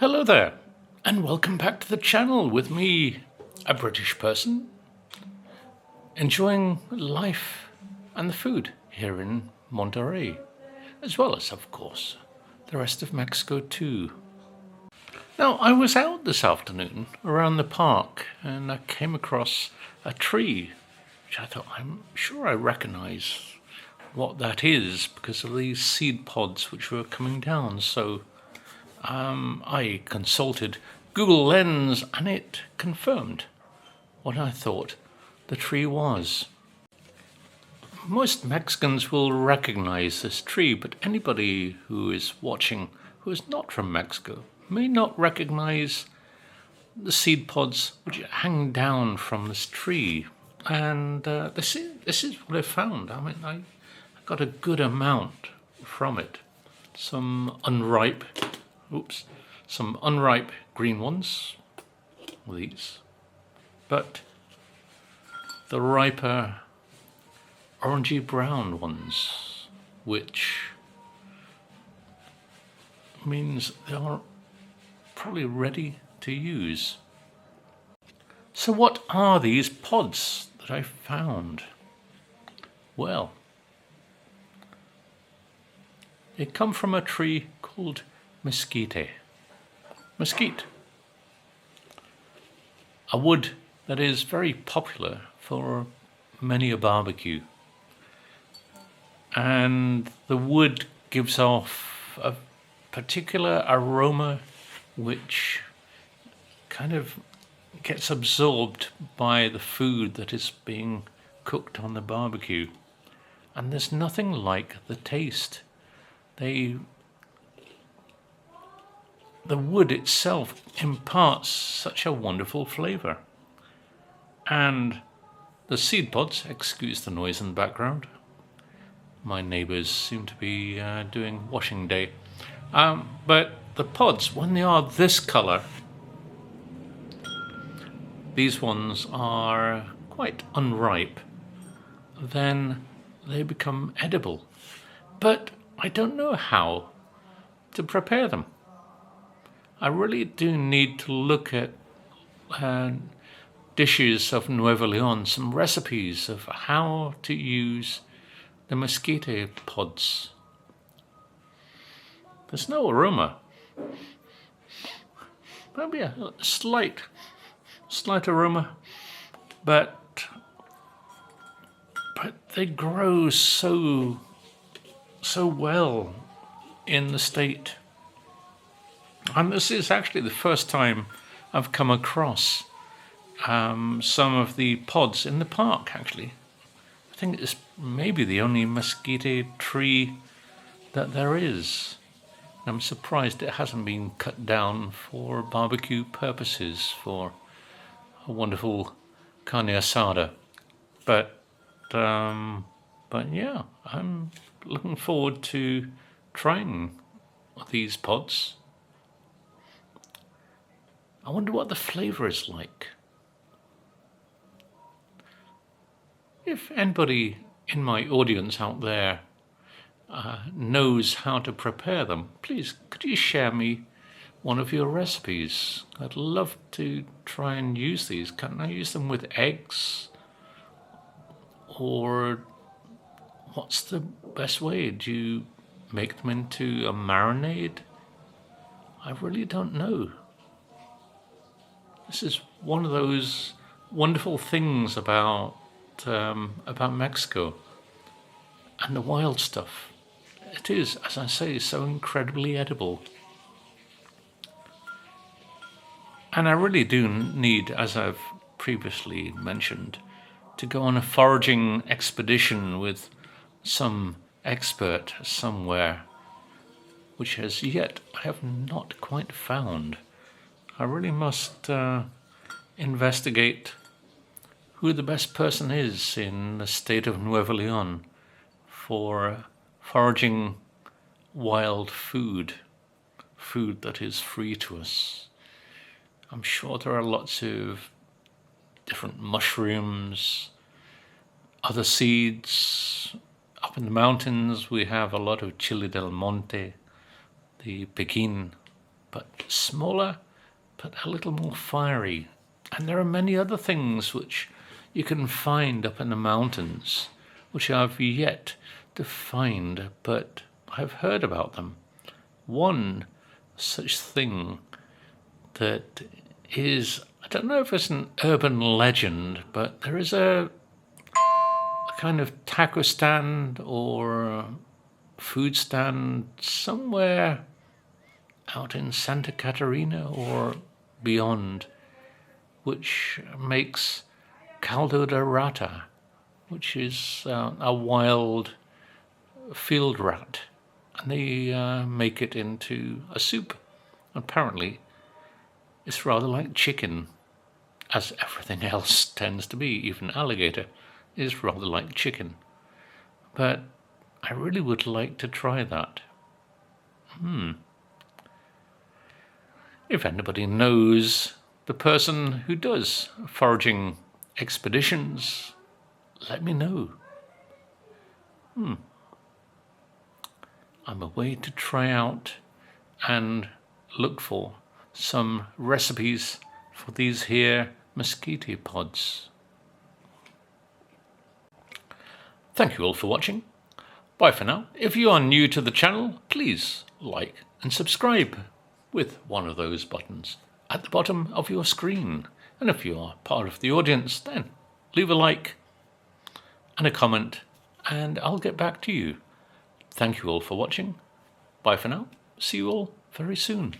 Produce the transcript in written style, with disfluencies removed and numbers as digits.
Hello there, and welcome back to the channel with me, a British person, enjoying life and the food here in Monterey, as well as, of course, the rest of Mexico too. Now, I was out this afternoon around the park and I came across a tree, which I thought, I'm sure I recognize what that is because of these seed pods which were coming down. So I consulted Google Lens and it confirmed what I thought the tree was. Most Mexicans will recognize this tree, but anybody who is watching who is not from Mexico may not recognize the seed pods which hang down from this tree. And this is what I found. I mean, I got a good amount from it. Some unripe green ones, these, but the riper orangey brown ones, which means they are probably ready to use. So what are these pods that I found? Well, they come from a tree called Mezquite. Mesquite, a wood that is very popular for many a barbecue. And the wood gives off a particular aroma which kind of gets absorbed by the food that is being cooked on the barbecue. And there's nothing like the taste. The wood itself imparts such a wonderful flavor. And the seed pods, excuse the noise in the background. My neighbors seem to be doing washing day. But the pods, when they are this color, these ones are quite unripe, then they become edible. But I don't know how to prepare them. I really do need to look at dishes of Nuevo Leon, some recipes of how to use the Mezquite pods. There's no aroma. Maybe a slight aroma, but they grow so well in the state. And this is actually the first time I've come across some of the pods in the park, actually. I think it's maybe the only Mezquite tree that there is. I'm surprised it hasn't been cut down for barbecue purposes, for a wonderful carne asada. But yeah, I'm looking forward to trying these pods. I wonder what the flavor is like. If anybody in my audience out there knows how to prepare them, please could you share me one of your recipes? I'd love to try and use these. Can I use them with eggs? Or what's the best way? Do you make them into a marinade? I really don't know. This is one of those wonderful things about Mexico and the wild stuff. It is, as I say, so incredibly edible. And I really do need, as I've previously mentioned, to go on a foraging expedition with some expert somewhere, which as yet I have not quite found. I really must investigate who the best person is in the state of Nuevo Leon for foraging wild food that is free to us. I'm sure there are lots of different mushrooms, other seeds. Up in the mountains we have a lot of chile del monte, the Pekin but smaller, but a little more fiery. And there are many other things which you can find up in the mountains, which I've yet to find, but I've heard about them. One such thing that is, I don't know if it's an urban legend, but there is a kind of taco stand or food stand somewhere out in Santa Catarina or beyond, which makes caldo de rata, which is a wild field rat, and they make it into a soup. Apparently, it's rather like chicken, as everything else tends to be. Even alligator is rather like chicken. But I really would like to try that. If anybody knows the person who does foraging expeditions, let me know. I'm away to try out and look for some recipes for these here Mezquite pods. Thank you all for watching. Bye for now. If you are new to the channel, please like and subscribe with one of those buttons at the bottom of your screen. And if you are part of the audience, then leave a like and a comment, and I'll get back to you. Thank you all for watching. Bye for now. See you all very soon.